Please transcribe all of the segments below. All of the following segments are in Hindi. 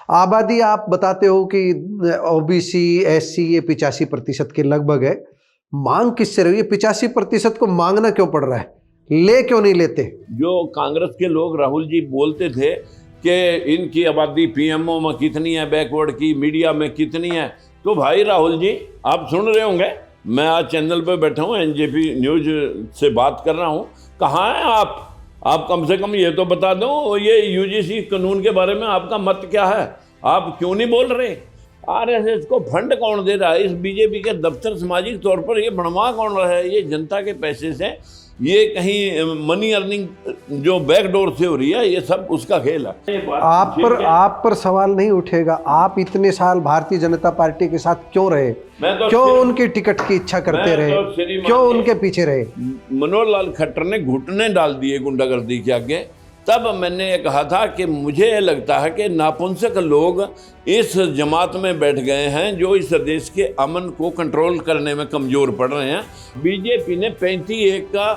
आबादी आप बताते हो कि ओबीसी एससी ये 85% के लगभग है, मांग किससे रही है? 85% को मांगना क्यों पड़ रहा है, ले क्यों नहीं लेते? जो कांग्रेस के लोग राहुल जी बोलते थे कि इनकी आबादी पीएमओ में कितनी है, बैकवर्ड की मीडिया में कितनी है, तो भाई राहुल जी आप सुन रहे होंगे, मैं आज चैनल पे बैठा हूँ, एनजेपी न्यूज से बात कर रहा हूँ, कहाँ हैं आप कम से कम ये तो बता दो, ये यूजीसी कानून के बारे में आपका मत क्या है, आप क्यों नहीं बोल रहे? आरएसएस को फंड कौन दे रहा है? इस बीजेपी के दफ्तर सामाजिक तौर पर ये बनवा कौन रहा है? ये जनता के पैसे से, ये कहीं मनी अर्निंग जो बैकडोर से हो रही है, ये सब उसका खेल है। आप पर सवाल नहीं उठेगा। आप इतने साल भारतीय जनता पार्टी के साथ क्यों रहे? क्यों उनकी टिकट की इच्छा करते रहे? क्यों उनके पीछे रहे? मनोहर लाल खट्टर ने घुटने डाल दिए गुंडागर्दी के आगे। तब मैंने ये कहा था कि मुझे ये लगता है कि नापुंसक लोग इस जमात में बैठ गए हैं जो इस देश के अमन को कंट्रोल करने में कमज़ोर पड़ रहे हैं। बीजेपी ने 35 का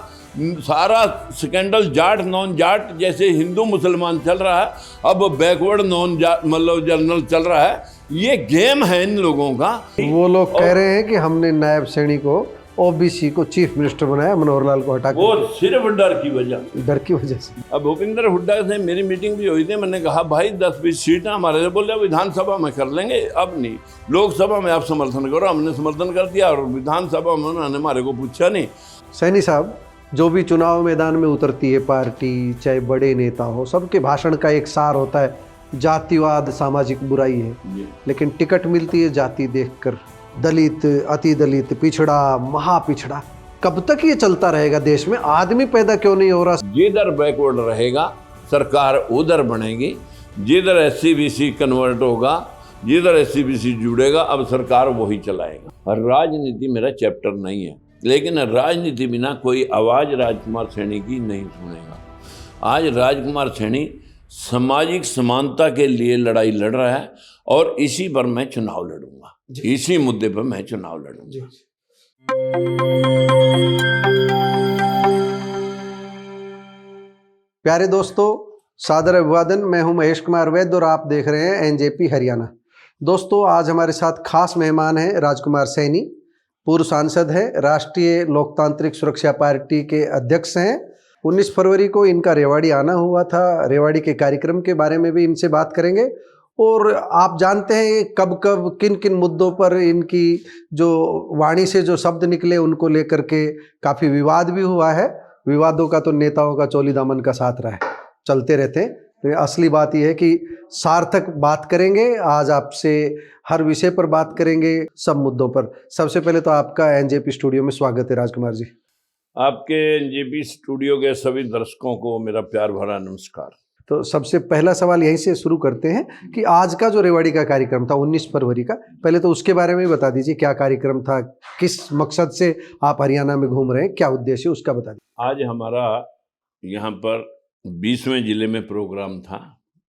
सारा स्कैंडल जाट नॉन जाट जैसे हिंदू मुसलमान चल रहा है, अब बैकवर्ड नॉन जाट मतलब जर्नल चल रहा है। ये गेम है इन लोगों का। वो लोग कह रहे हैं कि हमने नायब सैनी को ओबीसी को चीफ मिनिस्टर बनाया, मनोहर लाल को हटा, वो सिर्फ डर की वजह से। अब भूपेंद्र हुड्डा से मेरी मीटिंग भी हुई थी, मैंने कहा भाई 10-20 सीटें हमारे से, बोले विधानसभा में कर लेंगे, अब नहीं, लोकसभा में आप समर्थन करो। हमने समर्थन कर दिया और विधानसभा में उन्होंने हमारे को पूछा नहीं। सैनी साहब, जो भी चुनाव मैदान में उतरती है पार्टी, चाहे बड़े नेता हो, सबके भाषण का एक सार होता है जातिवाद सामाजिक बुराई है, लेकिन टिकट मिलती है जाति देखकर, दलित, अति दलित, पिछड़ा, महापिछड़ा। कब तक ये चलता रहेगा? देश में आदमी पैदा क्यों नहीं हो रहा? जिधर बैकवर्ड रहेगा सरकार उधर बनेगी, जिधर एससी-बीसी कन्वर्ट होगा, जिधर एससी-बीसी जुड़ेगा, अब सरकार वही चलाएगा। राजनीति मेरा चैप्टर नहीं है, लेकिन राजनीति बिना कोई आवाज़ राजकुमार सैनी की नहीं सुनेगा। आज राजकुमार सैनी सामाजिक समानता के लिए लड़ाई लड़ रहा है और इसी पर मैं चुनाव लड़ूंगा, इसी मुद्दे पर मैं चुनाव लड़ूंगा। प्यारे दोस्तों, सादर अभिवादन। मैं हूं महेश कुमार वैद्य और आप देख रहे हैं एनजेपी हरियाणा। दोस्तों, आज हमारे साथ खास मेहमान हैं राजकुमार सैनी, पूर्व सांसद है, राष्ट्रीय लोकतांत्रिक सुरक्षा पार्टी के अध्यक्ष हैं। 19 फरवरी को इनका रेवाड़ी आना हुआ था, रेवाड़ी के कार्यक्रम के बारे में भी इनसे बात करेंगे। और आप जानते हैं कब कब किन किन मुद्दों पर इनकी जो वाणी से जो शब्द निकले उनको लेकर के काफ़ी विवाद भी हुआ है। विवादों का तो नेताओं का चोली दामन का साथ रहा है, चलते रहते हैं। तो असली बात यह है कि सार्थक बात करेंगे। आज आपसे हर विषय पर बात करेंगे, सब मुद्दों पर। सबसे पहले तो आपका एनजेपी स्टूडियो में स्वागत है राजकुमार जी। आपके एनजेपी स्टूडियो के सभी दर्शकों को मेरा प्यार भरा नमस्कार। तो सबसे पहला सवाल यहीं से शुरू करते हैं कि आज का जो रेवाड़ी का कार्यक्रम था 19 फरवरी का, पहले तो उसके बारे में बता दीजिए, क्या कार्यक्रम था, किस मकसद से आप हरियाणा में घूम रहे हैं, क्या उद्देश्य उसका बता दीजिए। आज हमारा यहाँ पर 20वें जिले में प्रोग्राम था।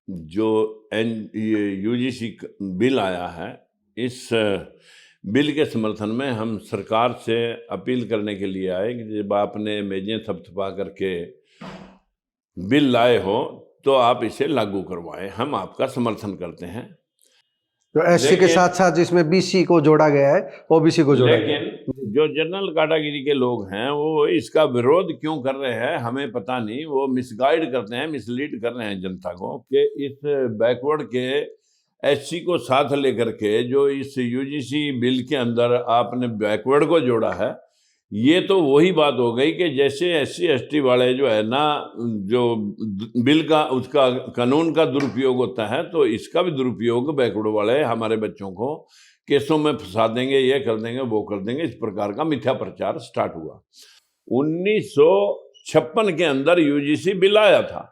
जो यूजीसी बिल आया है, इस बिल के समर्थन में हम सरकार से अपील करने के लिए आए कि जब आपने मेजें थपथपा करके बिल लाए हो तो आप इसे लागू करवाएं, हम आपका समर्थन करते हैं। तो एससी के साथ साथ जिसमें बीसी को जोड़ा गया है, ओबीसी को जोड़ा गया है। लेकिन जो जनरल कैटेगरी के लोग हैं वो इसका विरोध क्यों कर रहे हैं हमें पता नहीं। वो मिसगाइड करते हैं, मिसलीड कर रहे हैं जनता को कि इस बैकवर्ड के एससी को साथ लेकर के जो इस यूजीसी बिल के अंदर आपने बैकवर्ड को जोड़ा है, ये तो वही बात हो गई कि जैसे एससी एसटी वाले जो है ना, जो बिल का उसका कानून का दुरुपयोग होता है, तो इसका भी दुरुपयोग बैकवर्ड वाले हमारे बच्चों को केसों में फंसा देंगे, ये कर देंगे, वो कर देंगे। इस प्रकार का मिथ्या प्रचार स्टार्ट हुआ। 1956 के अंदर यूजीसी बिल आया था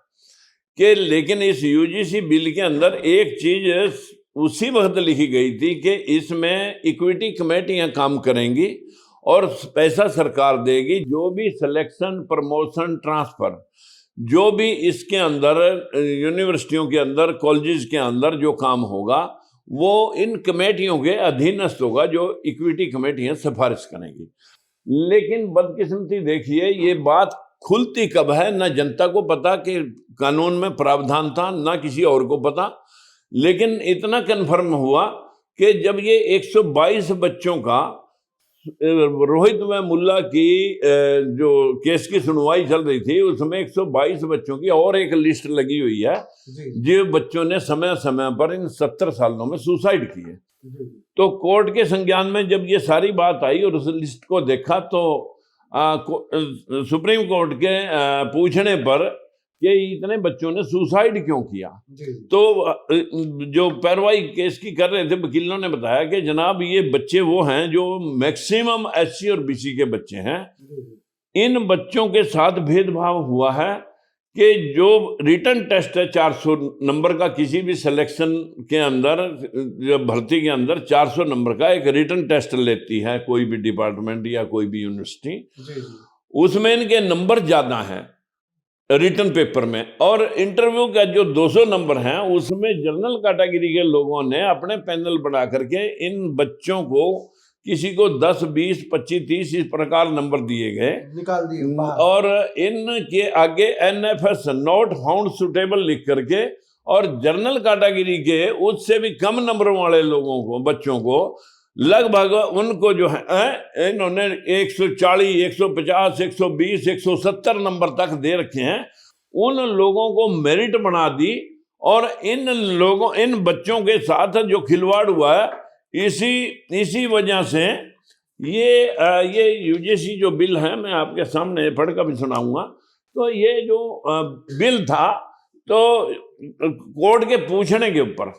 कि, लेकिन इस यूजीसी बिल के अंदर एक चीज उसी वक्त लिखी गई थी कि इसमें इक्विटी कमेटियां काम करेंगी और पैसा सरकार देगी। जो भी सिलेक्शन, प्रमोशन, ट्रांसफर, जो भी इसके अंदर यूनिवर्सिटियों के अंदर, कॉलेजेस के अंदर जो काम होगा वो इन कमेटियों के अधीनस्थ होगा, जो इक्विटी कमेटियां सिफारिश करेंगी। लेकिन बदकिस्मती देखिए, ये बात खुलती कब है, ना जनता को पता कि कानून में प्रावधान था, ना किसी और को पता। लेकिन इतना कन्फर्म हुआ कि जब ये 122 बच्चों का रोहित व मुल्ला की जो केस की सुनवाई चल रही थी, उसमें 122 बच्चों की और एक लिस्ट लगी हुई है जो बच्चों ने समय समय पर इन 70 सालों में सुसाइड किए। तो कोर्ट के संज्ञान में जब ये सारी बात आई और उस लिस्ट को देखा तो सुप्रीम कोर्ट के पूछने पर कि इतने बच्चों ने सुसाइड क्यों किया, तो जो पैरवाई केस की कर रहे थे वकीलों ने बताया कि जनाब ये बच्चे वो हैं जो मैक्सिमम एससी और बीसी के बच्चे हैं। इन बच्चों के साथ भेदभाव हुआ है कि जो रिटन टेस्ट है 400 नंबर का, किसी भी सिलेक्शन के अंदर, भर्ती के अंदर 400 नंबर का एक रिटन टेस्ट लेती है कोई भी डिपार्टमेंट या कोई भी यूनिवर्सिटी, उसमें इनके नंबर ज्यादा हैं रिटन पेपर में, और इंटरव्यू का जो 200 नंबर हैं उसमें जनरल कैटेगरी के लोगों ने अपने पैनल बना करके इन बच्चों को किसी को 10, 20, 25, 30 इस प्रकार नंबर दिए गए, निकाल दिए, और इनके आगे NFS नॉट फाउंड सुटेबल लिख करके, और जनरल कैटेगरी के उससे भी कम नंबरों वाले लोगों को, बच्चों को लगभग उनको जो है इन्होंने 140, 150, 120, 170 नंबर तक दे रखे हैं। उन लोगों को मेरिट बना दी, और इन बच्चों के साथ जो खिलवाड़ हुआ है इसी वजह से ये यूजीसी जो बिल है, मैं आपके सामने पढ़ कर भी सुनाऊंगा। तो ये जो बिल था, तो कोर्ट के पूछने के ऊपर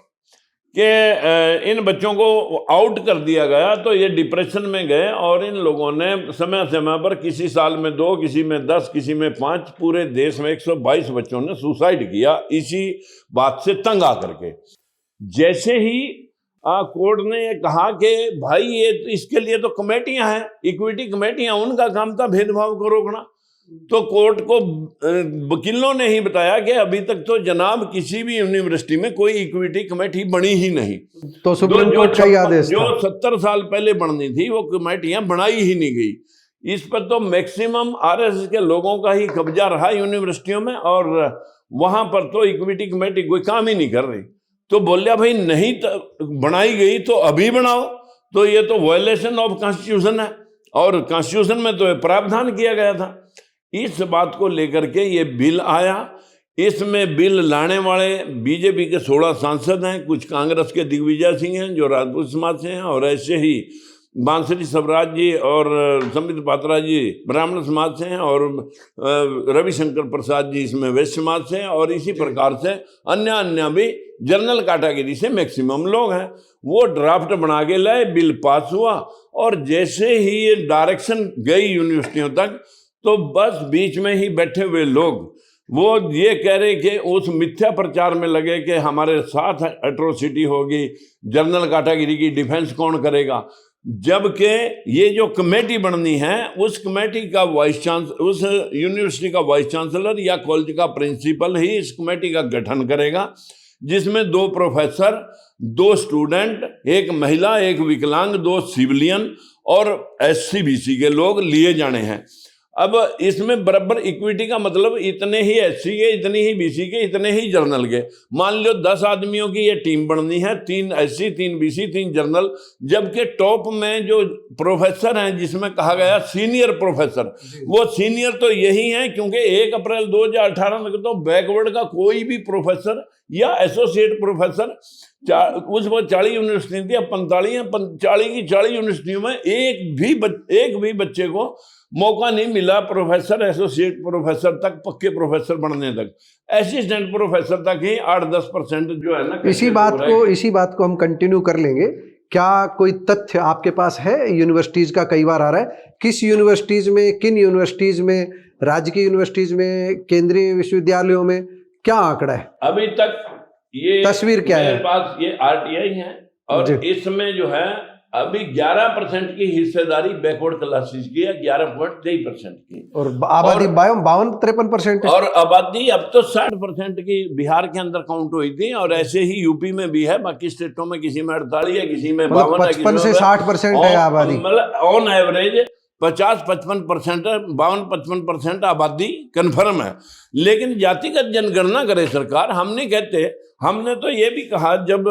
कि इन बच्चों को आउट कर दिया गया, तो ये डिप्रेशन में गए, और इन लोगों ने समय समय पर किसी साल में 2, किसी में 10, किसी में 5, पूरे देश में 122 बच्चों ने सुसाइड किया इसी बात से तंग आकर के। जैसे ही कोर्ट ने ये कहा कि भाई ये इसके लिए तो कमेटियां हैं, इक्विटी कमेटियां, उनका काम था भेदभाव को रोकना, तो कोर्ट को वकीलों ने ही बताया कि अभी तक तो जनाब किसी भी यूनिवर्सिटी में कोई इक्विटी कमेटी बनी ही नहीं। तो सुप्रीम कोर्ट का ही आदेश जो 70 साल पहले बननी थी वो कमेटियां बनाई ही नहीं गई। इस पर तो मैक्सिमम RSS के लोगों का ही कब्जा रहा यूनिवर्सिटियों में, और वहां पर तो इक्विटी कमेटी कोई काम ही नहीं कर रही। तो बोलिया भाई नहीं बनाई गई तो अभी बनाओ, तो ये तो वायलेशन ऑफ कॉन्स्टिट्यूशन है, और कॉन्स्टिट्यूशन में तो प्रावधान किया गया था। इस बात को लेकर के ये बिल आया। इसमें बिल लाने वाले बीजेपी के 16 सांसद हैं, कुछ कांग्रेस के दिग्विजय सिंह हैं जो राजपूत समाज से हैं, और ऐसे ही बांसुरी स्वराज जी और संबित पात्रा जी ब्राह्मण समाज से हैं, और रविशंकर प्रसाद जी इसमें वैश्य समाज से हैं, और इसी प्रकार से अन्य भी जनरल कैटेगरी से मैक्सिमम लोग हैं। वो ड्राफ्ट बना के लाए, बिल पास हुआ, और जैसे ही ये डायरेक्शन गई यूनिवर्सिटियों तक, तो बस बीच में ही बैठे हुए लोग वो ये कह रहे कि उस मिथ्या प्रचार में लगे कि हमारे साथ एट्रोसिटी होगी, जनरल कैटेगरी की डिफेंस कौन करेगा, जबकि ये जो कमेटी बननी है उस कमेटी का उस यूनिवर्सिटी का वाइस चांसलर या कॉलेज का प्रिंसिपल ही इस कमेटी का गठन करेगा, जिसमें 2 प्रोफेसर, 2 स्टूडेंट, 1 महिला, 1 विकलांग, 2 सिविलियन और SC BC के लोग लिए जाने हैं। अब इसमें बराबर इक्विटी का मतलब इतने ही SC के, इतने ही BC के, इतने ही जर्नल के। मान लो 10 आदमियों की ये टीम बननी है, 3 SC, 3 BC, 3 जर्नल, जबकि टॉप में जो प्रोफेसर हैं, जिसमें कहा गया सीनियर प्रोफेसर, वो सीनियर तो यही हैं क्योंकि 1 अप्रैल 2018 तक तो बैकवर्ड का कोई भी प्रोफेसर या एसोसिएट प्रोफेसर उस वक्त 40 यूनिवर्सिटी थी, अब 45 है, 40 की 40 यूनिवर्सिटियों में एक भी बच्चे को मौका नहीं मिला प्रोफेसर, एसोसिएट प्रोफेसर तक, पक्के प्रोफेसर बनने तक, असिस्टेंट प्रोफेसर तक ही 8-10% जो है ना। इसी बात को हम कंटिन्यू कर लेंगे। क्या कोई तथ्य आपके पास है यूनिवर्सिटीज का? कई बार आ रहा है, किस यूनिवर्सिटीज में, किन यूनिवर्सिटीज में, राज्य की यूनिवर्सिटीज में, केंद्रीय विश्वविद्यालयों में क्या आंकड़ा है अभी तक? ये तस्वीर क्या है? पास ये RTI है, और इसमें जो है अभी 11% की हिस्सेदारी बैकवर्ड क्लासेस की है, 11.23% की, और आबादी 52-53% है, और आबादी अब तो 60% की बिहार के अंदर काउंट हुई थी, और ऐसे ही यूपी में भी है, बाकी स्टेटों में किसी में 48 है, किसी में 52 है, 55 से 60% है आबादी, मतलब ऑन एवरेज 50-55%, 52-55% आबादी कन्फर्म है। लेकिन जातिगत जनगणना करे सरकार, हम नहीं कहते। हमने तो ये भी कहा, जब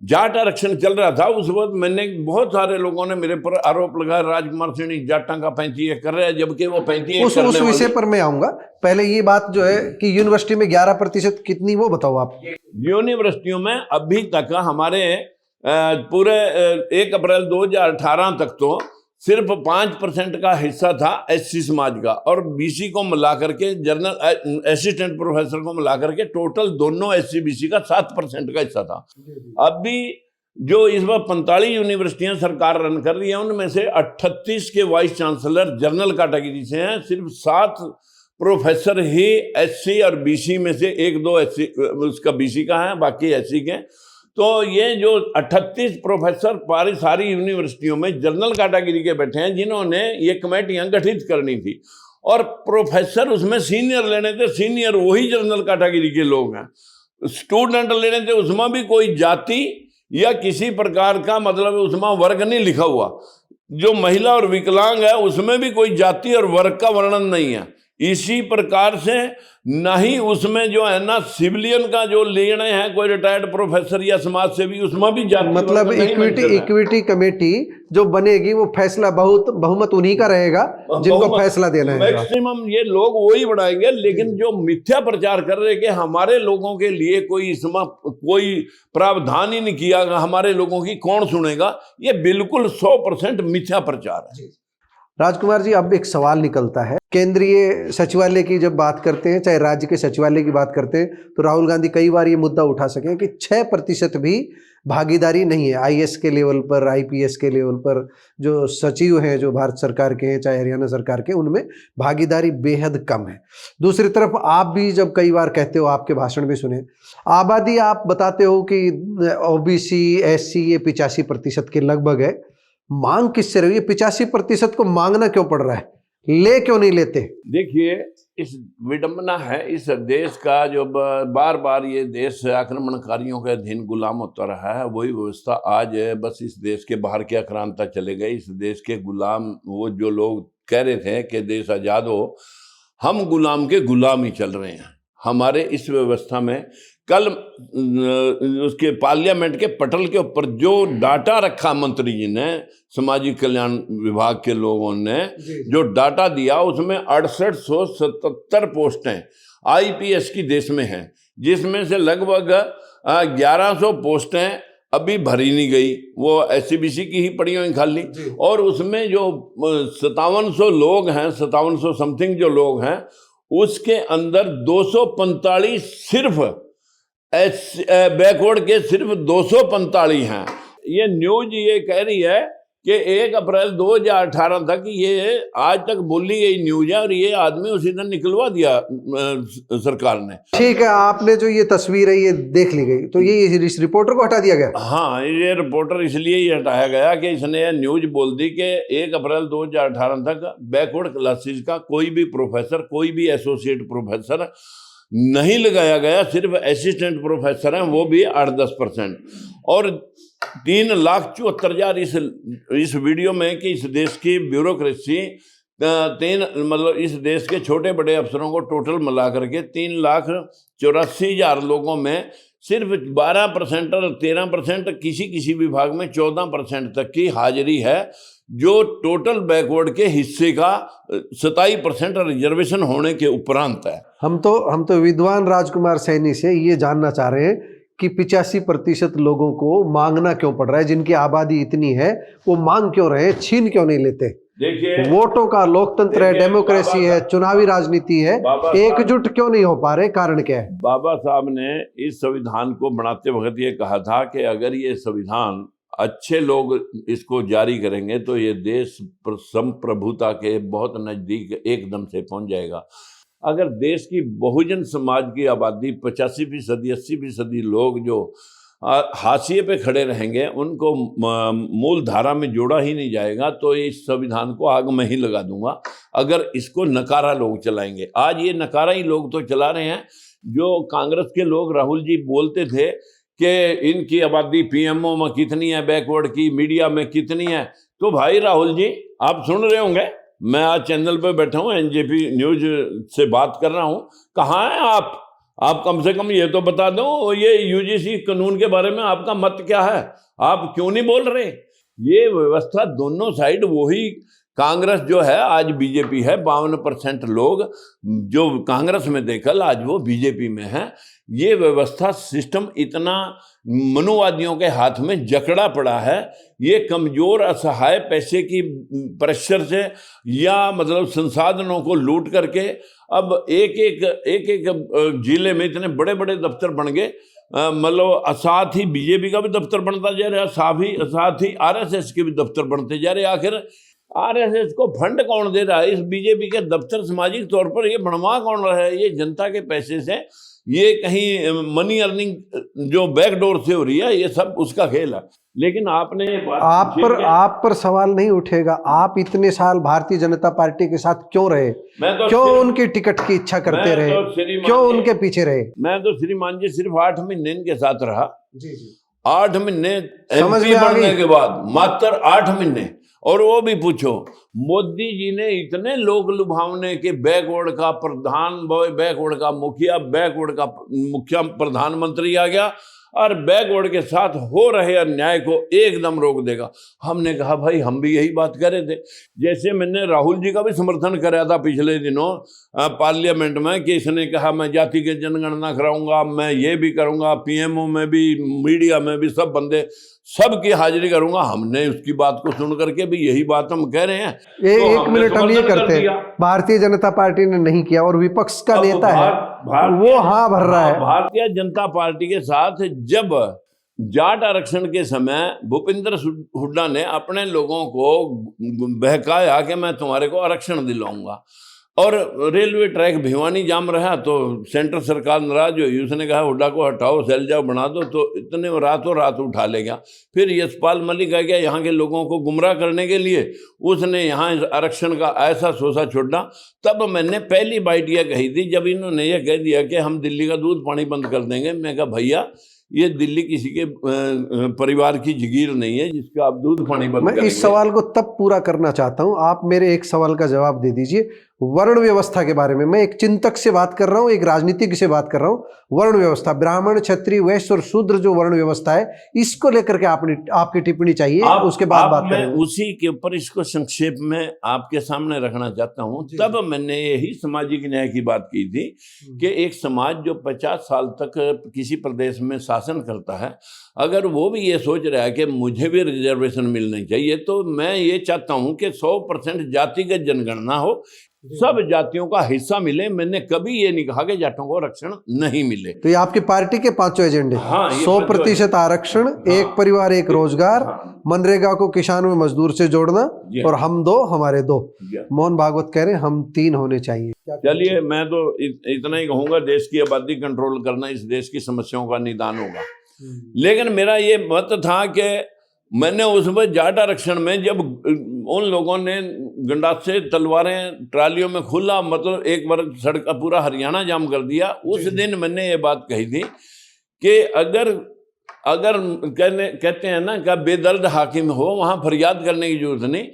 जाट आरक्षण चल रहा था उस वक्त मैंने, बहुत सारे लोगों ने मेरे पर आरोप लगाया, राजकुमार सैनी जाटा का 35 कर रहे हैं, जबकि वो 35 उस विषय पर मैं आऊंगा। पहले ये बात जो है कि यूनिवर्सिटी में 11% कितनी, वो बताओ आप। यूनिवर्सिटियों में अभी तक हमारे पूरे 1 अप्रैल 2018 तक तो सिर्फ 5% का हिस्सा था एससी समाज का, और बीसी को मिला करके, जनरल असिस्टेंट प्रोफेसर को मिला करके टोटल दोनों एससी बीसी का 7% का हिस्सा था। अभी जो इस बार 45 यूनिवर्सिटियां सरकार रन कर रही है, उनमें से 38 के वाइस चांसलर जनरल कैटेगरी से हैं। सिर्फ 7 प्रोफेसर ही एससी और बीसी में से 1-2 एससी, उसका बीसी का है, बाकी एससी के। तो ये जो 38 प्रोफेसर सारी यूनिवर्सिटियों में जनरल कैटेगरी के बैठे हैं, जिन्होंने ये कमेटियां गठित करनी थी, और प्रोफेसर उसमें सीनियर लेने थे, सीनियर वही जनरल कैटेगरी के लोग हैं। स्टूडेंट लेने थे, उसमें भी कोई जाति या किसी प्रकार का मतलब उसमें वर्ग नहीं लिखा हुआ। जो महिला और विकलांग है उसमें भी कोई जाति और वर्ग का वर्णन नहीं है। इसी प्रकार से ना ही उसमें जो है ना सिविलियन का जो निर्णय है, कोई रिटायर्ड प्रोफेसर या समाज सेवी, उसमें भी जाति मतलब इक्विटी कमेटी जो बनेगी वो फैसला बहुमत उन्हीं का रहेगा जिनको फैसला देना है। मैक्सिमम ये लोग वही बढ़ाएंगे। लेकिन जो मिथ्या प्रचार कर रहे कि हमारे लोगों के लिए कोई इसमें कोई प्रावधान ही नहीं किया, हमारे लोगों की कौन सुनेगा, ये बिल्कुल 100% मिथ्या प्रचार है। राजकुमार जी, अब एक सवाल निकलता है, केंद्रीय सचिवालय की जब बात करते हैं, चाहे राज्य के सचिवालय की बात करते हैं, तो राहुल गांधी कई बार ये मुद्दा उठा सके कि 6% भी भागीदारी नहीं है आईएएस के लेवल पर, आईपीएस के लेवल पर। जो सचिव हैं, जो भारत सरकार के हैं, चाहे हरियाणा सरकार के, उनमें भागीदारी बेहद कम है। दूसरी तरफ आप भी जब कई बार कहते हो, आपके भाषण भी सुने, आबादी आप बताते हो कि ओबीसी एससी ये 85% के लगभग है। मांग किससे रही है? 85% को मांगना क्यों पड़ रहा है, ले क्यों नहीं लेते? देखिए, इस विडंबना है इस देश का, जो बार बार ये देश आक्रमणकारियों के अधीन गुलाम होता रहा है, वही व्यवस्था आज है। बस इस देश के बाहर की आक्रांता चले गए। इस देश के गुलाम, वो जो लोग कह रहे थे कि देश आजाद हो, हम गुलाम के गुलाम ही चल रहे हैं। हमारे इस व्यवस्था में कल उसके पार्लियामेंट के पटल के ऊपर जो डाटा रखा मंत्री जी ने, सामाजिक कल्याण विभाग के लोगों ने जो डाटा दिया, उसमें 6877 पोस्टें आईपीएस की देश में हैं, जिसमें से लगभग 1100 पोस्टें अभी भरी नहीं गई, वो एससीबीसी की ही पड़ी हुई खाली। और उसमें जो 5700 लोग हैं, 5700 समथिंग जो लोग हैं, उसके अंदर 245 सिर्फ बैकवर्ड के सिर्फ 245 हैं। ये न्यूज ये कह रही है कि 1 अप्रैल 2018 तक, ये आज तक बोली गई न्यूज है, और ये आदमी उसी दिन निकलवा दिया सरकार ने। ठीक है, आपने जो ये तस्वीर है ये देख ली गई, तो ये इस रिपोर्टर को हटा दिया गया? हाँ, ये रिपोर्टर इसलिए ही हटाया गया कि इसने न्यूज बोल दी कि 1 अप्रैल 2018 तक बैकवर्ड क्लासेस का कोई भी प्रोफेसर, कोई भी एसोसिएट प्रोफेसर नहीं लगाया गया। सिर्फ असिस्टेंट प्रोफेसर हैं, वो भी 8-10%। और 3,74,000 इस वीडियो में कि इस देश की ब्यूरोक्रेसी, मतलब इस देश के छोटे बड़े अफसरों को टोटल मिला करके 3,84,000 लोगों में सिर्फ 12% और 13%, किसी विभाग में 14% तक की हाजिरी है, जो टोटल बैकवर्ड के हिस्से का 27% रिजर्वेशन होने के उपरांत है। हम तो विद्वान राजकुमार सैनी से ये जानना चाह रहे हैं कि 85% लोगों को मांगना क्यों पड़ रहा है, जिनकी आबादी इतनी है, वो मांग क्यों रहे हैं, छीन क्यों नहीं लेते? देखिए, वोटों का लोकतंत्र है, डेमोक्रेसी है, चुनावी राजनीति है, एकजुट क्यों नहीं हो पा रहे, कारण क्या है? बाबा साहब ने इस संविधान को बनाते वक्त ये कहा था कि अगर ये संविधान अच्छे लोग इसको जारी करेंगे तो ये देश संप्रभुता के बहुत नजदीक एकदम से पहुंच जाएगा। अगर देश की बहुजन समाज की आबादी 85%, 80% लोग जो हाशिए पे खड़े रहेंगे, उनको मूल धारा में जोड़ा ही नहीं जाएगा, तो इस संविधान को आग में ही लगा दूंगा अगर इसको नकारा लोग चलाएंगे। आज ये नकारा ही लोग तो चला रहे हैं। जो कांग्रेस के लोग, राहुल जी बोलते थे कि इनकी आबादी पीएमओ में कितनी है, बैकवर्ड की मीडिया में कितनी है, तो भाई राहुल जी आप सुन रहे होंगे, मैं आज चैनल पे बैठा हूँ, एनजेपी न्यूज से बात कर रहा हूँ। कहाँ हैं आप कम से कम ये तो बता दो, ये यूजीसी कानून के बारे में आपका मत क्या है? आप क्यों नहीं बोल रहे? ये व्यवस्था दोनों साइड वही, कांग्रेस जो है आज बीजेपी है, 52% लोग जो कांग्रेस में थे कल आज वो बीजेपी में है। ये व्यवस्था सिस्टम इतना मनुवादियों के हाथ में जकड़ा पड़ा है। ये कमजोर असहाय पैसे की प्रेशर से या मतलब संसाधनों को लूट करके अब एक जिले में इतने बड़े बड़े दफ्तर बन गए। मतलब साथ ही बीजेपी का भी दफ्तर बनता जा रहा है, साथ ही आरएसएस के भी दफ्तर बनते जा रहे हैं। आखिर आरएसएस को फंड कौन दे रहा है? इस बीजेपी के दफ्तर सामाजिक तौर पर ये बनवा कौन रहा है? ये जनता के पैसे से, ये कहीं मनी अर्निंग जो बैकडोर से हो रही है, ये सब उसका खेल है। लेकिन आपने आप पर सवाल नहीं उठेगा। आप इतने साल भारतीय जनता पार्टी के साथ क्यों रहे? क्यों उनकी टिकट की इच्छा करते रहे? क्यों उनके पीछे रहे? मैं तो श्रीमान जी सिर्फ 8 महीने इनके साथ रहा। जी जी, 8 महीने एमपी बनने के बाद, मात्र 8 महीने। और वो भी पूछो, मोदी जी ने इतने लोग लुभावने के बैकवर्ड का प्रधान, बैकवर्ड का मुखिया, बैकवर्ड का मुखिया प्रधानमंत्री आ गया और बैकवर्ड के साथ हो रहे अन्याय को एकदम रोक देगा। हमने कहा भाई हम भी यही बात कर रहे थे। जैसे मैंने राहुल जी का भी समर्थन कराया था पिछले दिनों पार्लियामेंट में कि इसने कहा मैं जाति के जनगणना कराऊंगा, मैं ये भी करूंगा, पीएमओ में भी, मीडिया में भी, सब बंदे सबकी हाजिरी करूंगा। हमने उसकी बात को सुन करके भी यही बात हम कह रहे हैं। एक मिनट हम ये करते हैं, भारतीय जनता पार्टी ने नहीं किया और विपक्ष का नेता है वो हाँ भर रहा है। भारतीय जनता पार्टी के साथ जब जाट आरक्षण के समय भूपेंद्र हुड्डा ने अपने लोगों को बहकाया कि मैं तुम्हारे को आरक्षण दिलाऊंगा, और रेलवे ट्रैक भिवानी जाम रहा तो सेंट्रल सरकार नाराज हुई, उसने कहा हुड्डा को हटाओ, सैलजा बना दो, तो इतने रातों रात उठा ले गया। फिर यशपाल मलिक आ गया यहाँ के लोगों को गुमराह करने के लिए, उसने यहाँ आरक्षण का ऐसा सोसा छोड़ा। तब मैंने पहली बाइट यह कही थी जब इन्होंने यह कह दिया कि हम दिल्ली का दूध पानी बंद कर देंगे। मैं कहा भैया ये दिल्ली किसी के परिवार की जगीर नहीं है जिसका आप दूध पानी बंद करेंगे। मैं इस सवाल को तब पूरा करना चाहता हूं, आप मेरे एक सवाल का जवाब दे दीजिए। वर्ण व्यवस्था के बारे में मैं एक चिंतक से बात कर रहा हूं, एक राजनीतिक से बात कर रहा हूं। वर्ण व्यवस्था, ब्राह्मण, क्षत्रिय, वैश्य और शूद्र जो वर्ण व्यवस्था है, इसको लेकर के आपकी टिप्पणी चाहिए, उसके बाद बात करेंगे। उसी के ऊपर इसको संक्षेप में आपके सामने रखना चाहता हूं। तब मैंने यही सामाजिक न्याय की बात की थी कि एक समाज जो 50 साल तक किसी प्रदेश में शासन करता है, अगर वो भी ये सोच रहा है कि मुझे भी रिजर्वेशन मिलनी चाहिए, तो मैं ये चाहता हूं कि 100% जातिगत जनगणना हो, सब जातियों का हिस्सा मिले। मैंने कभी ये नहीं कहा कि जाटों को आरक्षण नहीं मिले। तो ये आपकी पार्टी के 5 एजेंडे, 100% आरक्षण, एक परिवार एक रोजगार, मनरेगा को किसान में मजदूर से जोड़ना, और हम दो हमारे दो। मोहन भागवत कह रहे हैं हम 3 होने चाहिए। चलिए मैं तो इतना ही कहूंगा, देश की आबादी कंट्रोल करना इस देश की समस्याओं का निदान होगा। लेकिन मेरा ये मत था कि मैंने उस वक्त जाट आरक्षण में जब उन लोगों ने गंडासे तलवारें ट्रालियों में खुला, मतलब एक बार सड़क पूरा हरियाणा जाम कर दिया, उस दिन मैंने ये बात कही थी कि अगर कहते हैं ना कि बेदर्द हाकिम हो, वहां फरियाद करने की जरूरत नहीं।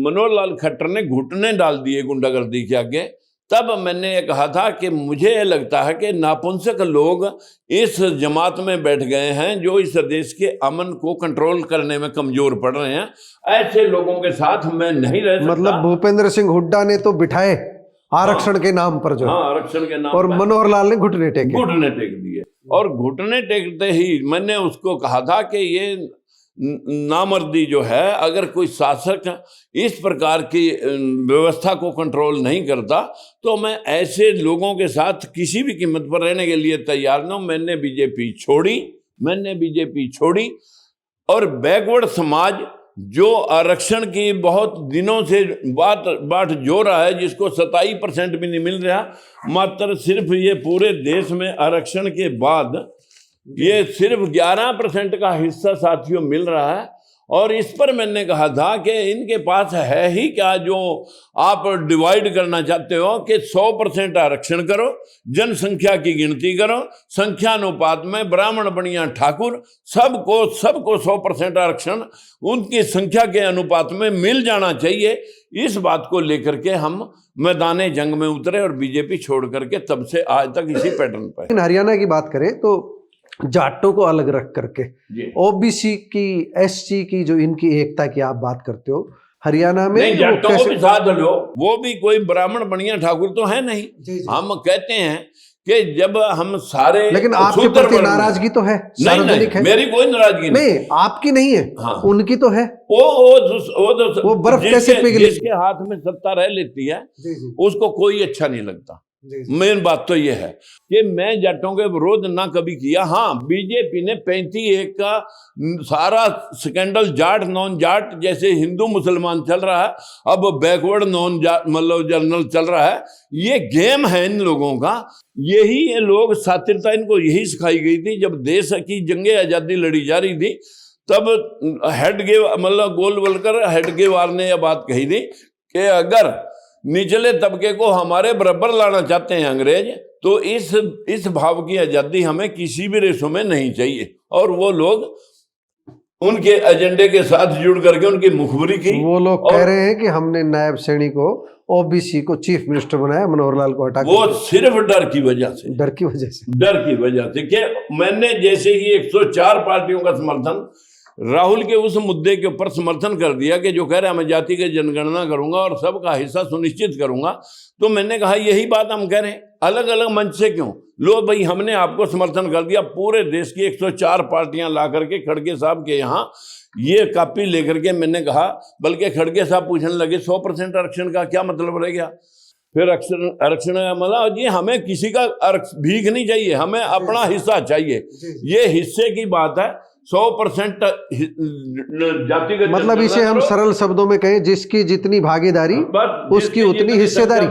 मनोहर लाल खट्टर ने घुटने डाल दिए गुंडागर्दी के आगे। तब मैंने ये कहा था कि मुझे ये लगता है कि नापुंसक लोग इस जमात में बैठ गए हैं जो इस देश के अमन को कंट्रोल करने में कमजोर पड़ रहे हैं। ऐसे लोगों के साथ मैं नहीं रह सकता। मतलब भूपेंद्र सिंह हुड्डा ने तो बिठाए आरक्षण के नाम पर, जो आरक्षण के नाम, और मनोहर लाल ने घुटने टेक दिए। और घुटने टेकते ही मैंने उसको कहा था कि ये नामर्दी जो है, अगर कोई शासक इस प्रकार की व्यवस्था को कंट्रोल नहीं करता तो मैं ऐसे लोगों के साथ किसी भी कीमत पर रहने के लिए तैयार न हूं। मैंने बीजेपी छोड़ी और बैकवर्ड समाज जो आरक्षण की बहुत दिनों से बाट जो रहा है, जिसको 27% भी नहीं मिल रहा, मात्र सिर्फ ये पूरे देश में आरक्षण के बाद ये सिर्फ 11% का हिस्सा साथियों मिल रहा है। और इस पर मैंने कहा था कि इनके पास है ही क्या जो आप डिवाइड करना चाहते हो कि 100% आरक्षण करो, जनसंख्या की गिनती करो, संख्यानुपात में ब्राह्मण बनिया ठाकुर सबको 100% आरक्षण उनकी संख्या के अनुपात में मिल जाना चाहिए। इस बात को लेकर के हम मैदाने जंग में उतरे और बीजेपी छोड़ करके तब से आज तक इसी पैटर्न पर। लेकिन हरियाणा की बात करें तो जाटों को अलग रख करके ओबीसी की, एससी की जो इनकी एकता की आप बात करते हो, हरियाणा में नहीं, जाटों को भी साथ लो, वो भी कोई ब्राह्मण बनिया ठाकुर तो है नहीं। हम कहते हैं कि जब हम सारे, लेकिन आपके प्रति नाराजगी तो है, नहीं, है। मेरी कोई नाराजगी नहीं, आपकी नहीं है। हाँ। उनकी तो है। वो बर्फ कैसे पिघली, जिसके हाथ में सत्ता रह लेती है उसको कोई अच्छा नहीं लगता। मेन बात तो ये है कि मैं जाटों के विरोध ना कभी किया। हाँ, बीजेपी ने 35-1 का सारा स्कैंडल जाट नॉन जाट जैसे हिंदू मुसलमान चल रहा है, अब बैकवर्ड नॉन जाट मतलब जनरल चल रहा है। ये गेम है इन लोगों का। यही ये लोग सातिरता इनको यही सिखाई गई थी। जब देश की जंगे आजादी लड़ी जा रही थी तब गोलवलकर हेडगेवार ने यह बात कही थी कि अगर निचले तबके को हमारे बराबर लाना चाहते हैं अंग्रेज, तो इस भाव की आजादी हमें किसी भी रेशों में नहीं चाहिए। और वो लोग उनके एजेंडे के साथ जुड़ करके उनकी मुखबरी की। वो लोग कह रहे हैं कि हमने नायब सैनी को, ओबीसी को चीफ मिनिस्टर बनाया, मनोहर लाल को हटा। वो सिर्फ डर की वजह से कि मैंने जैसे ही 104 पार्टियों का समर्थन राहुल के उस मुद्दे के ऊपर समर्थन कर दिया कि जो कह रहे हैं मैं जाति की जनगणना करूंगा और सबका हिस्सा सुनिश्चित करूंगा, तो मैंने कहा यही बात हम कह रहे हैं, अलग अलग मंच से क्यों? लो भाई, हमने आपको समर्थन कर दिया। पूरे देश की 104 पार्टियां ला करके खड़गे साहब के यहाँ ये कॉपी लेकर के मैंने कहा, बल्कि खड़गे साहब पूछने लगे 100% आरक्षण का क्या मतलब रह गया? फिर आरक्षण मतलब जी हमें किसी का भीख नहीं चाहिए, हमें अपना हिस्सा चाहिए। ये हिस्से की बात है। 100% जातिगत, मतलब इसे हम सरल शब्दों में कहें, जिसकी जितनी भागीदारी उसकी उतनी हिस्सेदारी,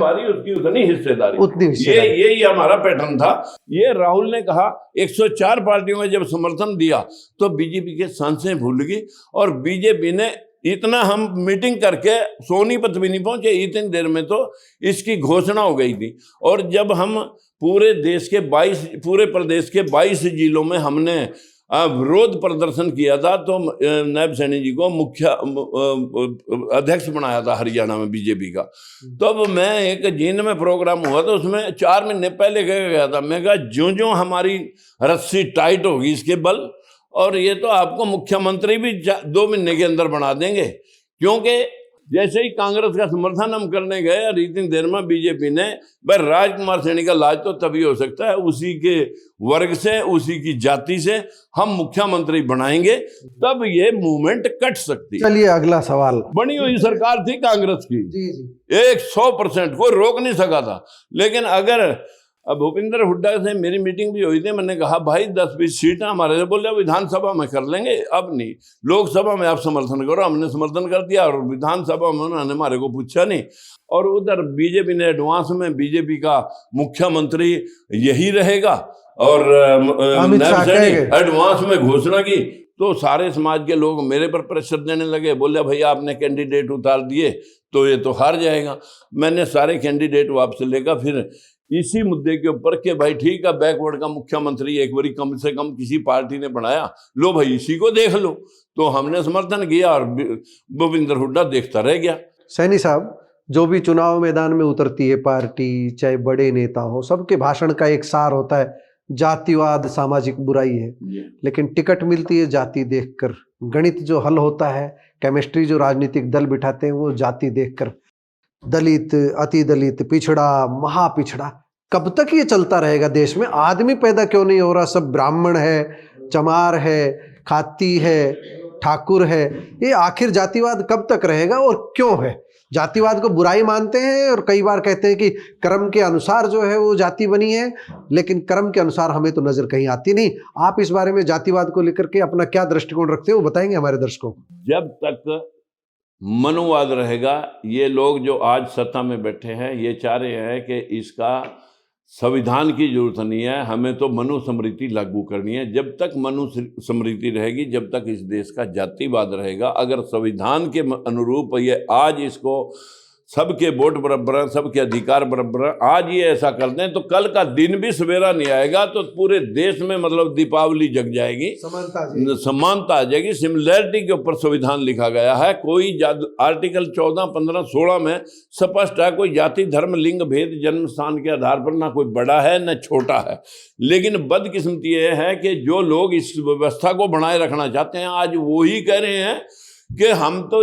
यही हमारा पैटर्न था। ये राहुल ने कहा 104 पार्टियों में जब समर्थन दिया तो बीजेपी के सांसें भूल गई और बीजेपी ने इतना, हम मीटिंग करके सोनीपत भी नहीं पहुंचे, इतनी देर में तो इसकी घोषणा हो गई थी। और जब हम पूरे प्रदेश के 22 जिलों में हमने विरोध प्रदर्शन किया था तो नायब सैनी जी को मुख्य अध्यक्ष बनाया था हरियाणा में बीजेपी का। तब मैं एक जींद में प्रोग्राम हुआ तो उसमें 4 महीने पहले गया था। मैं कहा ज्यों हमारी रस्सी टाइट होगी इसके बल, और ये तो आपको मुख्यमंत्री भी 2 महीने के अंदर बना देंगे। क्योंकि जैसे ही कांग्रेस का समर्थन हम करने गए और इतनी देर में बीजेपी ने, भाई राजकुमार सैनी का लाज तो तभी हो सकता है, उसी के वर्ग से, उसी की जाति से हम मुख्यमंत्री बनाएंगे, तब ये मूवमेंट कट सकती है। चलिए अगला सवाल। बनी हुई सरकार थी कांग्रेस की, 100% कोई रोक नहीं सका था। लेकिन अगर अब भूपेंद्र हुड्डा से मेरी मीटिंग भी हुई थी, मैंने कहा भाई 10-20 सीटें हमारे से, बोले विधानसभा में कर लेंगे, अब नहीं, लोकसभा में आप समर्थन करो। हमने समर्थन कर दिया और विधानसभा में उन्होंने हमारे को पूछा नहीं। और उधर बीजेपी ने एडवांस में बीजेपी का मुख्यमंत्री यही रहेगा और एडवांस में घोषणा की, तो सारे समाज के लोग मेरे पर प्रेशर देने लगे, बोले भैया आपने कैंडिडेट उतार दिए तो ये तो हार जाएगा। मैंने सारे कैंडिडेट वापस लेकर फिर इसी मुद्दे के ऊपर कि भाई ठीक है, बैकवर्ड का मुख्यमंत्री एक बारी कम से कम किसी पार्टी ने बनाया, लो भाई इसी को देख लो, तो हमने समर्थन किया और भूपेंद्र हुड्डा देखता रह गया। सैनी साहब, जो भी चुनाव मैदान में उतरती है पार्टी, चाहे बड़े नेता हो, सबके भाषण का एक सार होता है जातिवाद सामाजिक बुराई है, लेकिन टिकट मिलती है जाति देखकर। गणित जो हल होता है, केमिस्ट्री जो राजनीतिक दल बिठाते हैं वो जाति देखकर। दलित, अति दलित, पिछड़ा, महापिछड़ा, कब तक ये चलता रहेगा देश में? आदमी पैदा क्यों नहीं हो रहा? सब ब्राह्मण है, चमार है, खाती है, ठाकुर है। ये आखिर जातिवाद कब तक रहेगा और क्यों है? जातिवाद को बुराई मानते हैं और कई बार कहते हैं कि कर्म के अनुसार जो है वो जाति बनी है, लेकिन कर्म के अनुसार हमें तो नजर कहीं आती नहीं। आप इस बारे में जातिवाद को लेकर के अपना क्या दृष्टिकोण रखते हो, वो बताएंगे हमारे दर्शकों को। जब तक मनोवाद रहेगा, ये लोग जो आज सत्ता में बैठे हैं ये चाह रहे हैं कि इसका संविधान की जरूरत नहीं है, हमें तो मनुस्मृति लागू करनी है। जब तक मनुस्मृति रहेगी, जब तक इस देश का जातिवाद रहेगा। अगर संविधान के अनुरूप ये आज इसको सबके वोट बराबर हैं, सबके अधिकार बराबर हैं, आज ये ऐसा कर दें तो कल का दिन भी सवेरा नहीं आएगा तो पूरे देश में मतलब दीपावली जग जाएगी, समानता आ जाएगी। सिमिलैरिटी के ऊपर संविधान लिखा गया है। कोई आर्टिकल 14, 15, 16 में स्पष्ट है, कोई जाति, धर्म, लिंग भेद, जन्म स्थान के आधार पर ना कोई बड़ा है न छोटा है। लेकिन बदकिस्मती ये है कि जो लोग इस व्यवस्था को बनाए रखना चाहते हैं, आज वो ही कह रहे हैं कि हम तो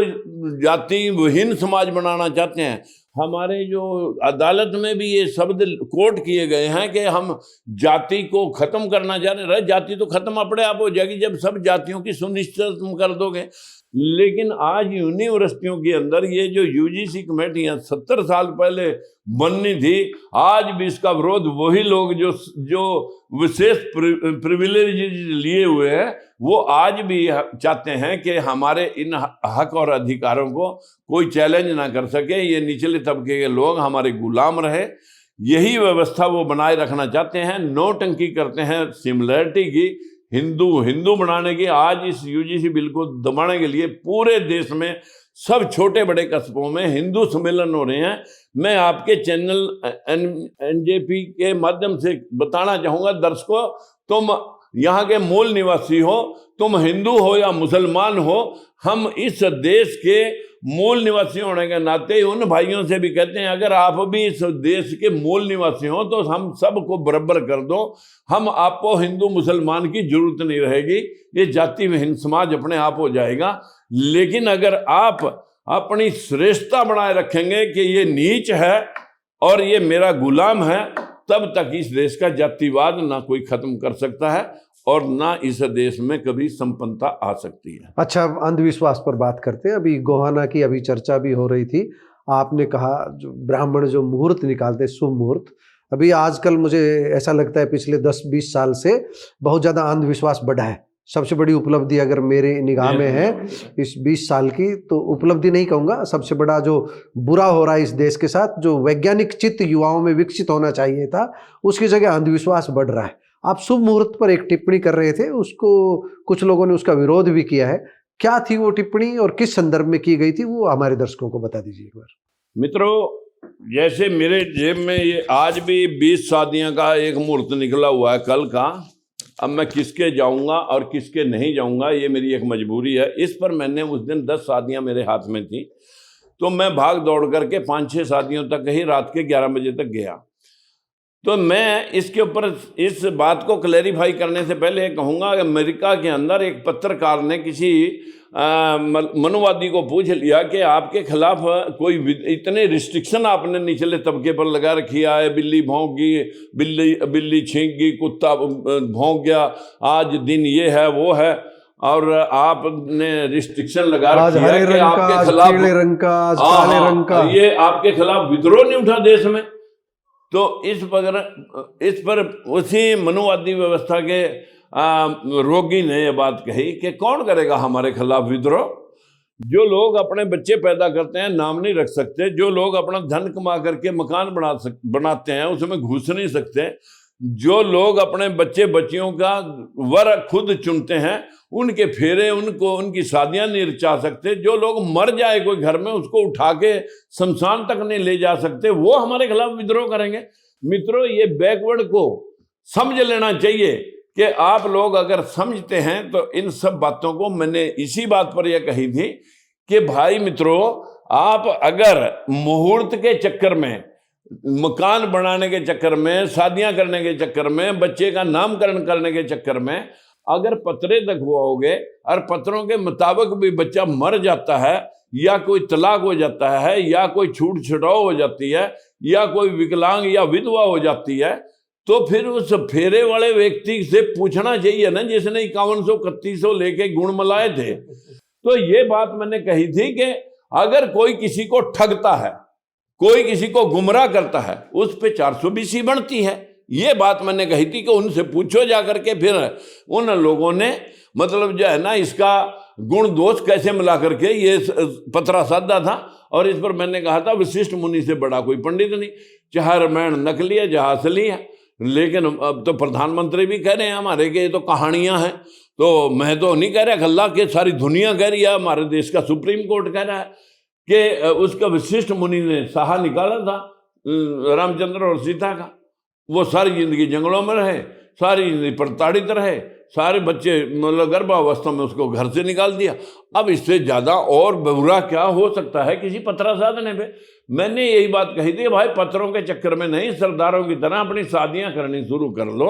जाति विहीन समाज बनाना चाहते हैं। हमारे जो अदालत में भी ये शब्द कोट किए गए हैं कि हम जाति को खत्म करना चाह रहे हैं। जाति तो खत्म अपने आप हो जाएगी जब सब जातियों की सुनिश्चित तुम कर दोगे। लेकिन आज यूनिवर्सिटियों के अंदर ये जो यूजीसी कमेटियां 70 साल पहले बननी थी, आज भी इसका विरोध वही लोग जो विशेष प्रिविलेज लिए हुए हैं, वो आज भी चाहते हैं कि हमारे इन हक और अधिकारों को कोई चैलेंज ना कर सके, ये निचले तबके के लोग हमारे गुलाम रहे। यही व्यवस्था वो बनाए रखना चाहते हैं। नौटंकी करते हैं सिमिलैरिटी की, हिंदू बनाने की। आज इस यूजीसी बिल को दबाने के लिए पूरे देश में सब छोटे बड़े कस्बों में हिंदू सम्मेलन हो रहे हैं। मैं आपके चैनल एनजेपी के माध्यम से बताना चाहूँगा दर्शकों, तुम यहाँ के मूल निवासी हो, तुम हिंदू हो या मुसलमान हो, हम इस देश के मूल निवासी होने के नाते उन भाइयों से भी कहते हैं, अगर आप भी इस देश के मूल निवासी हो तो हम सबको बराबर कर दो। हम आपको हिंदू मुसलमान की जरूरत नहीं रहेगी, ये जाति विहीन समाज अपने आप हो जाएगा। लेकिन अगर आप अपनी श्रेष्ठता बनाए रखेंगे कि ये नीच है और ये मेरा गुलाम है, तब तक इस देश का जातिवाद ना कोई खत्म कर सकता है और ना इस देश में कभी संपन्नता आ सकती है। अच्छा, अंधविश्वास पर बात करते हैं। अभी गोहाना की अभी चर्चा भी हो रही थी। आपने कहा जो ब्राह्मण जो मुहूर्त निकालते, शुभ मुहूर्त, अभी आजकल मुझे ऐसा लगता है पिछले 10-20 साल से बहुत ज़्यादा अंधविश्वास बढ़ा है। सबसे बड़ी उपलब्धि अगर मेरे निगाह में है इस 20 साल की, तो उपलब्धि नहीं कहूँगा, सबसे बड़ा जो बुरा हो रहा है इस देश के साथ, जो वैज्ञानिक चित्त युवाओं में विकसित होना चाहिए था, उसकी जगह अंधविश्वास बढ़ रहा है। आप शुभ मुहूर्त पर एक टिप्पणी कर रहे थे, उसको कुछ लोगों ने उसका विरोध भी किया है। क्या थी वो टिप्पणी और किस संदर्भ में की गई थी, वो हमारे दर्शकों को बता दीजिए एक बार। मित्रों, जैसे मेरे जेब में ये आज भी 20 शादियां का एक मुहूर्त निकला हुआ है कल का। अब मैं किसके जाऊंगा और किसके नहीं जाऊंगा, ये मेरी एक मजबूरी है। इस पर मैंने उस दिन 10 शादियां मेरे हाथ में थी, तो मैं भाग दौड़ करके 5-6 शादियों तक ही रात के 11 बजे तक गया। तो मैं इसके ऊपर इस बात को क्लैरिफाई करने से पहले कहूँगा कि अमेरिका के अंदर एक पत्रकार ने किसी मनुवादी को पूछ लिया कि आपके खिलाफ कोई इतने रिस्ट्रिक्शन आपने निचले तबके पर लगा रखी है, बिल्ली भौंक गई, बिल्ली छींक गई, कुत्ता भौंक गया, आज दिन ये है वो है, और आपने रिस्ट्रिक्शन लगा रखी है कि आपके खिलाफ पीले रंग का, काले रंग का, ये आपके खिलाफ विद्रोह नहीं उठा देश में। तो इस पर उसी मनुवादी व्यवस्था के रोगी ने यह बात कही कि कौन करेगा हमारे खिलाफ विद्रोह। जो लोग अपने बच्चे पैदा करते हैं नाम नहीं रख सकते, जो लोग अपना धन कमा करके मकान बनाते हैं उसमें घुस नहीं सकते, जो लोग अपने बच्चे बच्चियों का वर खुद चुनते हैं उनके फेरे उनकी शादियां नहीं रचा सकते, जो लोग मर जाए कोई घर में उसको उठा के शमशान तक नहीं ले जा सकते, वो हमारे खिलाफ विद्रोह करेंगे। मित्रों, ये बैकवर्ड को समझ लेना चाहिए कि आप लोग अगर समझते हैं तो इन सब बातों को मैंने इसी बात पर यह कही थी कि भाई मित्रों, आप अगर मुहूर्त के चक्कर में, मकान बनाने के चक्कर में, शादियां करने के चक्कर में, बच्चे का नामकरण करने के चक्कर में अगर पत्रे दखवाओगे और पत्रों के मुताबिक भी बच्चा मर जाता है या कोई तलाक हो जाता है या कोई छूट छुड़ाव हो जाती है या कोई विकलांग या विधवा हो जाती है, तो फिर उस फेरे वाले व्यक्ति से पूछना चाहिए ना जिसने 5100-3100 लेके गुण मलाए थे। तो ये बात मैंने कही थी कि अगर कोई किसी को ठगता है, कोई किसी को गुमराह करता है, उस पे 420 बनती है। ये बात मैंने कही थी कि उनसे पूछो जा करके। फिर उन लोगों ने मतलब जो है ना इसका गुण दोष कैसे मिला करके ये पत्रा साधा था। और इस पर मैंने कहा था वशिष्ठ मुनि से बड़ा कोई पंडित नहीं, चाहे रामायण नकली है चाहे असली है। लेकिन अब तो प्रधानमंत्री भी कह रहे हैं हमारे के ये तो कहानियां हैं, तो मैं तो नहीं कह रहा, अल्लाह के सारी दुनिया कह रही है, हमारे देश का सुप्रीम कोर्ट कह रहा है कि उसका वशिष्ठ मुनि ने साहा निकाला था रामचंद्र और सीता का। वो सारी जिंदगी जंगलों में रहे, सारी जिंदगी प्रताड़ित रहे, सारे बच्चे मतलब गर्भावस्था में उसको घर से निकाल दिया। अब इससे ज्यादा और बुरा क्या हो सकता है किसी पत्रा साधने पे। मैंने यही बात कही थी, भाई पत्रों के चक्कर में नहीं, सरदारों की तरह अपनी शादियां करनी शुरू कर लो,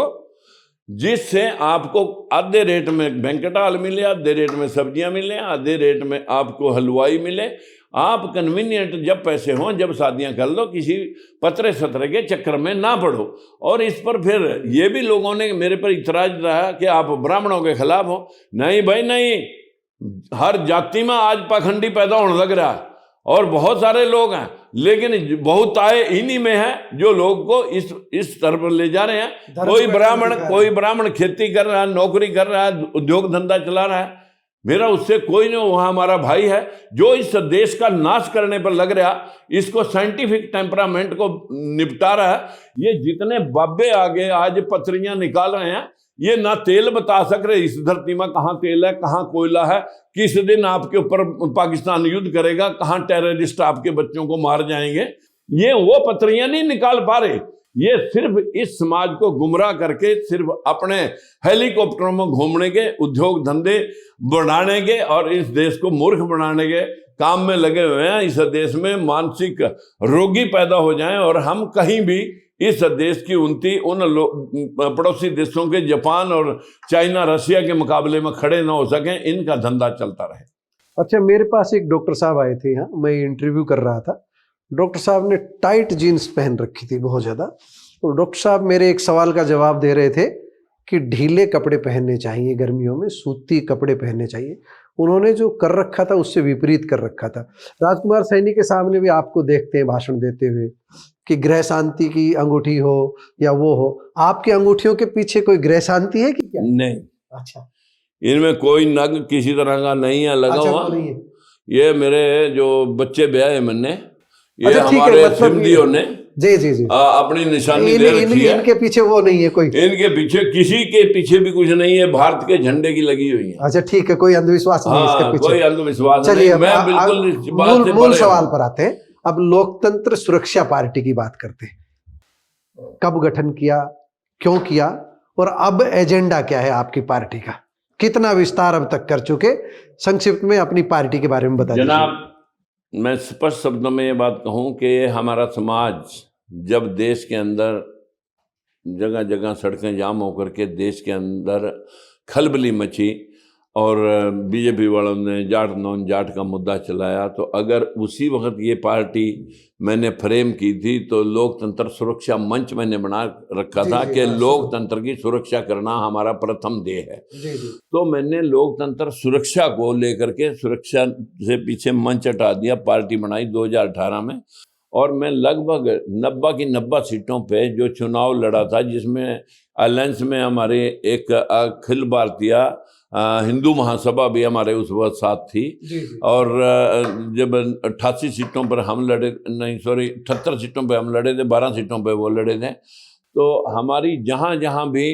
जिससे आपको आधे रेट में बैंकेट हॉल मिले, आधे रेट में सब्जियां मिले, आधे रेट में आपको हलवाई मिले। आप कन्वीनियंट जब पैसे हों जब शादियां कर लो, किसी पतरे सतरे के चक्कर में ना पड़ो। और इस पर फिर ये भी लोगों ने मेरे पर इतराज रहा कि आप ब्राह्मणों के खिलाफ हो। नहीं भाई नहीं, हर जाति में आज पाखंडी पैदा होने लग रहा है और बहुत सारे लोग हैं, लेकिन बहुत आए इन्हीं में है जो लोग को इस तरफ ले जा रहे हैं। कोई ब्राह्मण खेती कर रहा है, नौकरी कर रहा है, उद्योग धंधा चला रहा है, मेरा उससे कोई नहीं, वहां हमारा भाई है। जो इस देश का नाश करने पर लग रहा, इसको साइंटिफिक टेम्परामेंट को निपटा रहा है। ये जितने बाबे आगे आज पथरियां निकाल रहे हैं, ये ना तेल बता सक रहे इस धरती में कहाँ तेल है, कहाँ कोयला है, किस दिन आपके ऊपर पाकिस्तान युद्ध करेगा, कहाँ टेररिस्ट आपके बच्चों को मार जाएंगे, ये वो पथरियां नहीं निकाल पा रहे। ये सिर्फ इस समाज को गुमराह करके सिर्फ अपने हेलीकॉप्टरों में घूमने के, उद्योग धंधे बढ़ाने के और इस देश को मूर्ख बनाने के काम में लगे हुए हैं। इस देश में मानसिक रोगी पैदा हो जाएं और हम कहीं भी इस देश की उन्नति उन पड़ोसी देशों के जापान और चाइना रशिया के मुकाबले में खड़े ना हो सकें, इनका धंधा चलता रहे। अच्छा, मेरे पास एक डॉक्टर साहब आए थे यहाँ, मैं इंटरव्यू कर रहा था। डॉक्टर साहब ने टाइट जीन्स पहन रखी थी बहुत ज़्यादा। तो डॉक्टर साहब मेरे एक सवाल का जवाब दे रहे थे कि ढीले कपड़े पहनने चाहिए, गर्मियों में सूती कपड़े पहनने चाहिए। उन्होंने जो कर रखा था उससे विपरीत कर रखा था। राजकुमार सैनी के सामने भी आपको देखते हैं भाषण देते हुए कि गृह शांति की अंगूठी हो या वो हो। आपकी अंगूठियों के पीछे कोई गृह शांति है कि क्या? नहीं। अच्छा, इनमें कोई नग किसी तरह का नहीं है लगा हुआ। नहीं है। ये मेरे जो बच्चे ब्याह है मैंने, ये अच्छा, हमारे सिमदियों ने जी जी जी अपनी निशानी दे रखी है। इनके पीछे वो नहीं है कोई, इनके पीछे किसी के पीछे भी कुछ नहीं है, भारत के झंडे की लगी हुई है। अच्छा ठीक है, कोई अंधविश्वास नहीं इसके पीछे। कोई अंधविश्वास नहीं। चलिए मैं बिल्कुल इस बात से मूल सवाल पर आते हैं। अब लोकतंत्र सुरक्षा पार्टी की बात करते हैं। कब गठन किया, क्यों किया और अब एजेंडा क्या है आपकी पार्टी का? कितना विस्तार अब तक कर चुके? संक्षिप्त में अपनी पार्टी के बारे में बता दीजिए। जनाब, मैं स्पष्ट शब्दों में ये बात कहूं कि हमारा समाज जब देश के अंदर जगह जगह सड़कें जाम होकर के देश के अंदर खलबली मची और बीजेपी वालों ने जाट नॉन जाट का मुद्दा चलाया, तो अगर उसी वक्त ये पार्टी मैंने फ्रेम की थी तो लोकतंत्र सुरक्षा मंच मैंने बना रखा था कि लोकतंत्र की सुरक्षा करना हमारा प्रथम ध्येय है। तो मैंने लोकतंत्र सुरक्षा को लेकर के सुरक्षा से पीछे मंच हटा दिया, पार्टी बनाई 2018 में। और मैं लगभग 90 की 90 सीटों पे जो चुनाव लड़ा था, जिसमें अलायंस में हमारे एक अखिल भारतीय हिंदू महासभा भी हमारे उस वक्त साथ थी। और जब 88 सीटों पर हम लड़े, नहीं सॉरी 78 सीटों पे हम लड़े थे, 12 सीटों पे वो लड़े थे। तो हमारी जहाँ जहाँ भी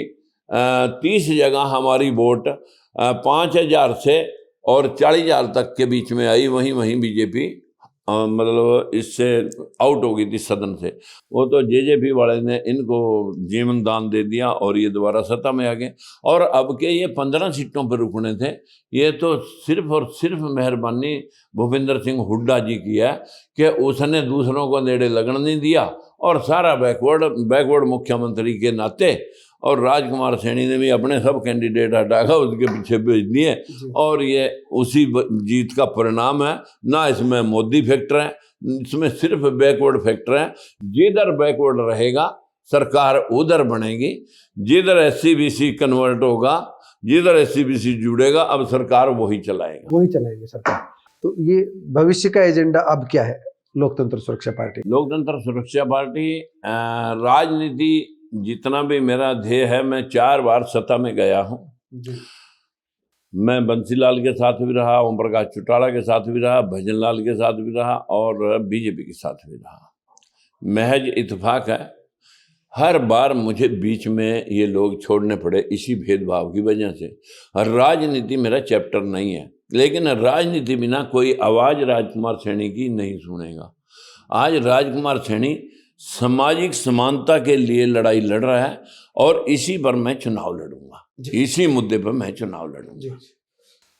30 जगह हमारी वोट 5,000 से और 40,000 तक के बीच में आई, वहीं वहीं बीजेपी मतलब इससे आउट हो गई थी सदन से। वो तो जेजेपी वाले ने इनको जीवन दान दे दिया और ये दोबारा सत्ता में आ गए। और अब के ये 15 सीटों पर रुकने थे, ये तो सिर्फ और सिर्फ मेहरबानी भूपेंद्र सिंह हुड्डा जी की है कि उसने दूसरों को नेड़े लगने नहीं दिया और सारा बैकवर्ड मुख्यमंत्री के नाते, और राजकुमार सैनी ने भी अपने सब कैंडिडेट हटाकर उसके पीछे भेज दिए। और ये उसी जीत का परिणाम है। ना इसमें मोदी फैक्टर है, इसमें सिर्फ बैकवर्ड फैक्टर है। जिधर बैकवर्ड रहेगा सरकार उधर बनेगी, जिधर SC-BC कन्वर्ट होगा, जिधर SC-BC जुड़ेगा, अब सरकार वही चलाएंगे सरकार। तो ये भविष्य का एजेंडा अब क्या है लोकतंत्र सुरक्षा पार्टी? लोकतंत्र सुरक्षा पार्टी राजनीति जितना भी मेरा ध्येय है, मैं 4 बार सत्ता में गया हूँ। मैं बंसीलाल के साथ भी रहा, ओम प्रकाश चौटाला के साथ भी रहा, भजन लाल के साथ भी रहा और बीजेपी के साथ भी रहा। महज इत्तेफाक है, हर बार मुझे बीच में ये लोग छोड़ने पड़े इसी भेदभाव की वजह से। राजनीति मेरा चैप्टर नहीं है, लेकिन राजनीति बिना कोई आवाज़ राजकुमार सैनी की नहीं सुनेगा। आज राजकुमार सैनी सामाजिक समानता के लिए लड़ाई लड़ रहा है और इसी पर मैं चुनाव लड़ूंगा, इसी मुद्दे पर मैं चुनाव लड़ूंगा।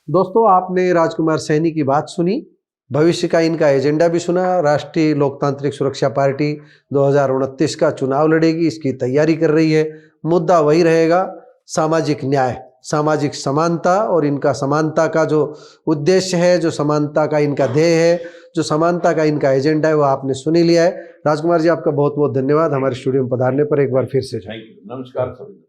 दोस्तों, आपने राजकुमार सैनी की बात सुनी, भविष्य का इनका एजेंडा भी सुना। राष्ट्रीय लोकतांत्रिक सुरक्षा पार्टी 2029 का चुनाव लड़ेगी, इसकी तैयारी कर रही है। मुद्दा वही रहेगा, सामाजिक न्याय, सामाजिक समानता, और इनका समानता का जो उद्देश्य है, जो समानता का इनका ध्येय है, जो समानता का इनका एजेंडा है, वो आपने सुन ही लिया है। राजकुमार जी, आपका बहुत बहुत धन्यवाद हमारे स्टूडियो में पधारने पर एक बार फिर से। थैंक यू, नमस्कार सभी।